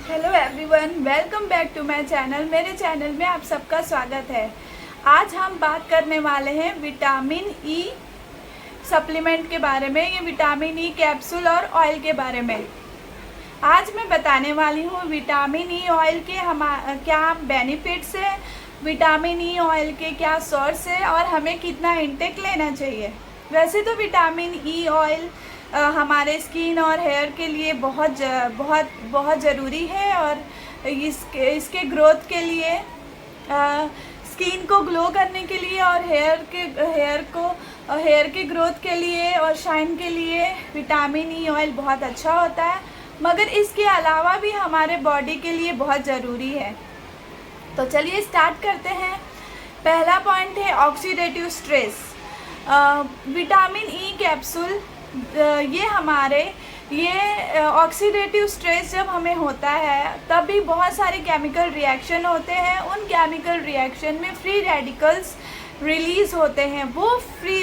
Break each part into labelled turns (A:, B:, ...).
A: Hello everyone, welcome back to my channel. मेरे channel में आप सबका स्वागत है। आज हम बात करने वाले हैं विटामिन ई सप्लीमेंट के बारे में, ये विटामिन ई कैप्सूल और ऑयल के बारे में। आज मैं बताने वाली हूँ विटामिन ई ऑयल के क्या बेनिफिट्स है, विटामिन ई ऑयल के क्या सोर्स है और हमें कितना इंटेक लेना चाहिए। वैसे तो विटामिन ई ऑयल हमारे स्किन और हेयर के लिए बहुत ज़रूरी है और इसके ग्रोथ के लिए, स्किन को ग्लो करने के लिए और हेयर के ग्रोथ के लिए और शाइन के लिए विटामिन ई ऑयल बहुत अच्छा होता है। मगर इसके अलावा भी हमारे बॉडी के लिए बहुत ज़रूरी है। तो चलिए स्टार्ट करते हैं। पहला पॉइंट है oxidative stress. Vitamin E capsule ये ऑक्सीडेटिव स्ट्रेस जब हमें होता है तब भी बहुत सारे केमिकल रिएक्शन होते हैं। उन केमिकल रिएक्शन में फ्री रेडिकल्स रिलीज़ होते हैं। वो फ्री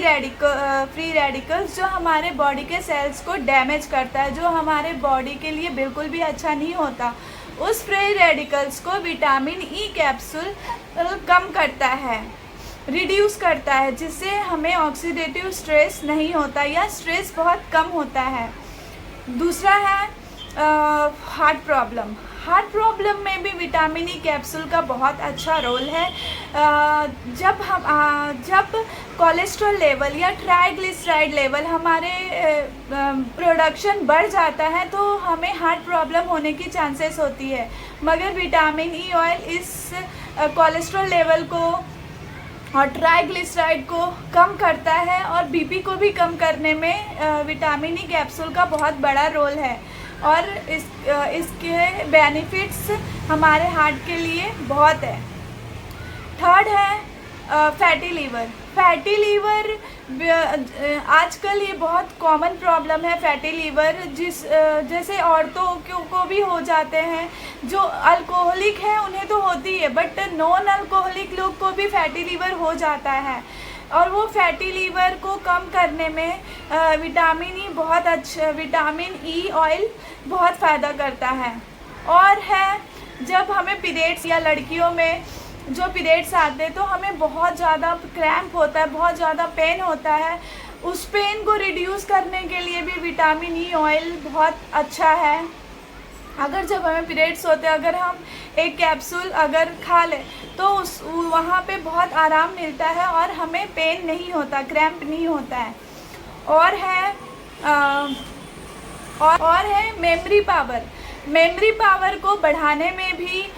A: रेडिकल्स जो हमारे बॉडी के सेल्स को डैमेज करता है, जो हमारे बॉडी के लिए बिल्कुल भी अच्छा नहीं होता, उस फ्री रेडिकल्स को विटामिन ई कैप्सूल कम करता है, रिड्यूस करता है, जिससे हमें ऑक्सीडेटिव स्ट्रेस नहीं होता या स्ट्रेस बहुत कम होता है। दूसरा है हार्ट प्रॉब्लम। हार्ट प्रॉब्लम में भी विटामिन ई कैप्सूल का बहुत अच्छा रोल है। जब कोलेस्ट्रॉल लेवल या ट्राइग्लिसराइड लेवल हमारे प्रोडक्शन बढ़ जाता है तो हमें हार्ट प्रॉब्लम होने की चांसेस होती है। मगर विटामिन ई ऑयल इस कोलेस्ट्रॉल लेवल को और ट्राइग्लिसराइड को कम करता है और बीपी को भी कम करने में विटामिन ई कैप्सूल का बहुत बड़ा रोल है और इसके बेनिफिट्स हमारे हार्ट के लिए बहुत है। थर्ड है फैटी लीवर। फैटी लीवर आजकल ये बहुत कॉमन प्रॉब्लम है। फैटी लीवर जैसे औरतों को भी हो जाते हैं, जो अल्कोहलिक हैं उन्हें तो होती है, बट नॉन अल्कोहलिक लोग को भी फैटी लीवर हो जाता है। और वो फैटी लीवर को कम करने में विटामिन ई ऑयल बहुत फ़ायदा करता है। और है जब हमें पीरियड्स या लड़कियों में जो पीरियड्स आते हैं तो हमें बहुत ज़्यादा क्रैम्प होता है, बहुत ज़्यादा पेन होता है, उस पेन को रिड्यूस करने के लिए भी विटामिन ई ऑयल बहुत अच्छा है। अगर जब हमें पीरियड्स होते हैं, अगर हम एक कैप्सूल अगर खा लें तो वहाँ पे बहुत आराम मिलता है और हमें पेन नहीं होता, क्रैम्प नहीं होता है। और है मेमोरी पावर। मेमोरी पावर को बढ़ाने में भी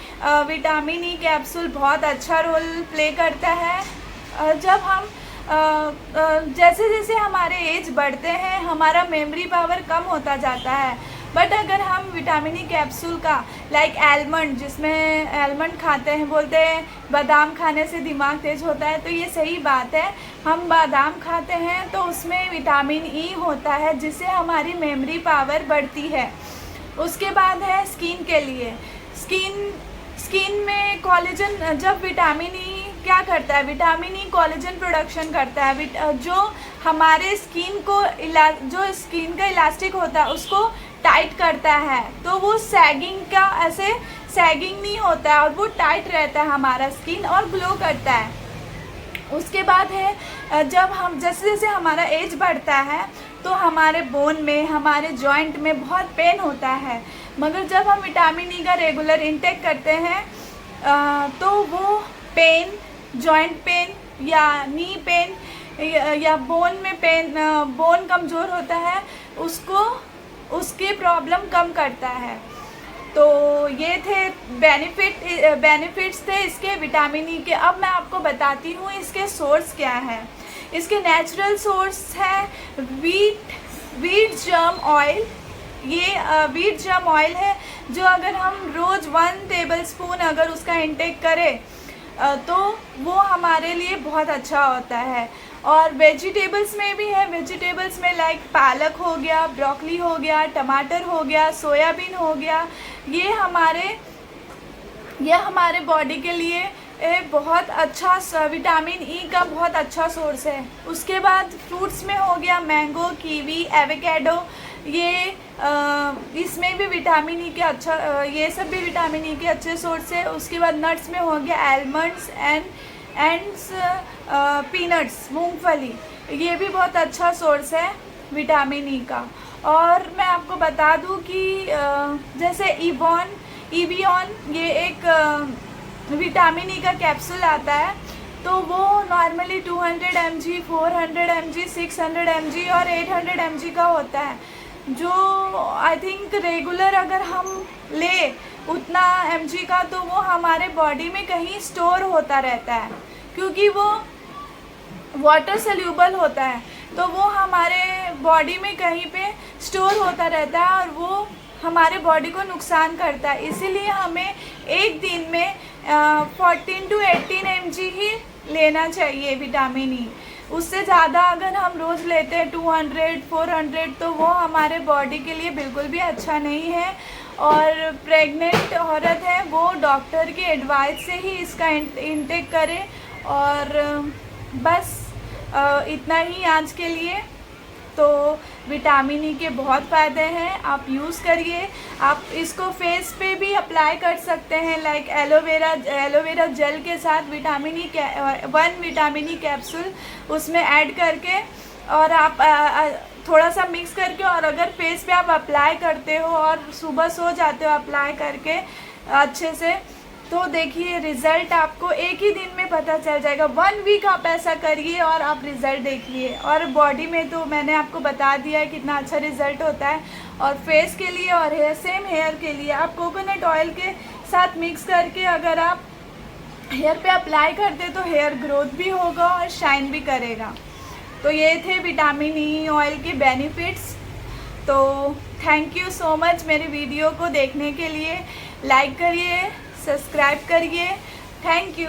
A: विटामिन ई कैप्सूल बहुत अच्छा रोल प्ले करता है। जब हम जैसे जैसे हमारे एज बढ़ते हैं हमारा मेमोरी पावर कम होता जाता है। बट अगर हम विटामिन ई कैप्सूल का लाइक आलमंड, जिसमें आलमंड खाते हैं, बोलते हैं बादाम खाने से दिमाग तेज होता है, तो ये सही बात है। हम बादाम खाते हैं तो उसमें विटामिन ई होता है जिससे हमारी मेमोरी पावर बढ़ती है। उसके बाद है स्किन के लिए। स्किन में कोलेजन, जब विटामिन ई क्या करता है, विटामिन ई कोलेजन प्रोडक्शन करता है, जो हमारे स्किन का इलास्टिक होता है उसको टाइट करता है, तो वो सैगिंग नहीं होता है और वो टाइट रहता है हमारा स्किन और ग्लो करता है। उसके बाद है जैसे जैसे हमारा एज बढ़ता है तो हमारे बोन में, हमारे जॉइंट में बहुत पेन होता है। मगर जब हम विटामिन ई का रेगुलर इंटेक करते हैं तो वो पेन, जॉइंट पेन या नी पेन या बोन में पेन, बोन कमज़ोर होता है, उसके प्रॉब्लम कम करता है। तो ये थे बेनिफिट्स थे इसके विटामिन ई के। अब मैं आपको बताती हूँ इसके सोर्स क्या हैं। इसके नेचुरल सोर्स है वीट जर्म ऑयल। ये वीट जर्म ऑयल है जो अगर हम रोज़ 1 टेबलस्पून अगर उसका इंटेक करें तो वो हमारे लिए बहुत अच्छा होता है। और वेजिटेबल्स में भी है। वेजिटेबल्स में लाइक पालक हो गया, ब्रोकली हो गया, टमाटर हो गया, सोयाबीन हो गया, ये हमारे बॉडी के लिए बहुत अच्छा विटामिन ई का बहुत अच्छा सोर्स है। उसके बाद फ्रूट्स में हो गया मैंगो, कीवी, एवोकाडो, इसमें भी विटामिन ई के अच्छा ये सब भी विटामिन ई के अच्छे सोर्स है। उसके बाद नट्स में हो गया आलमंड्स एंड्स पीनट्स, मूंगफली, ये भी बहुत अच्छा सोर्स है विटामिन ई का। और मैं आपको बता दूं कि जैसे ईवियन ये एक विटामिन ई का कैप्सूल आता है, तो वो नॉर्मली 200 mg, 400 mg, 600 mg और 800 mg का होता है, जो आई थिंक रेगुलर अगर हम ले उतना mg का, तो वो हमारे बॉडी में कहीं स्टोर होता रहता है, क्योंकि वो वाटर सोल्यूबल होता है, तो वो हमारे बॉडी में कहीं पे स्टोर होता रहता है और वो हमारे बॉडी को नुकसान करता है। इसीलिए हमें एक दिन में 14 to 18 mg ही लेना चाहिए विटामिन ई। उससे ज़्यादा अगर हम रोज़ लेते हैं 200, 400, तो वो हमारे बॉडी के लिए बिल्कुल भी अच्छा नहीं है। और प्रेग्नेंट औरत है वो डॉक्टर के एडवाइस से ही इसका इंटेक करे। और बस इतना ही आज के लिए। तो विटामिन ई के बहुत फ़ायदे हैं, आप यूज़ करिए। आप इसको फेस पे भी अप्लाई कर सकते हैं, लाइक एलोवेरा जेल के साथ vitamin E 1 vitamin E capsule उसमें ऐड करके, और आप थोड़ा सा मिक्स करके, और अगर फेस पे आप अप्लाई करते हो और सुबह सो जाते हो अप्लाई करके अच्छे से, तो देखिए रिज़ल्ट आपको एक ही दिन में पता चल जाएगा। 1 वीक आप ऐसा करिए और आप रिज़ल्ट देखिए। और बॉडी में तो मैंने आपको बता दिया है कितना अच्छा रिज़ल्ट होता है। और फेस के लिए और हेयर के लिए आप कोकोनट ऑयल के साथ मिक्स करके अगर आप हेयर पे अप्लाई करते तो हेयर ग्रोथ भी होगा और शाइन भी करेगा। तो ये थे विटामिन ई ऑयल के बेनिफिट्स। तो थैंक यू सो मच मेरी वीडियो को देखने के लिए। लाइक करिए, सब्सक्राइब करिए। Thank you.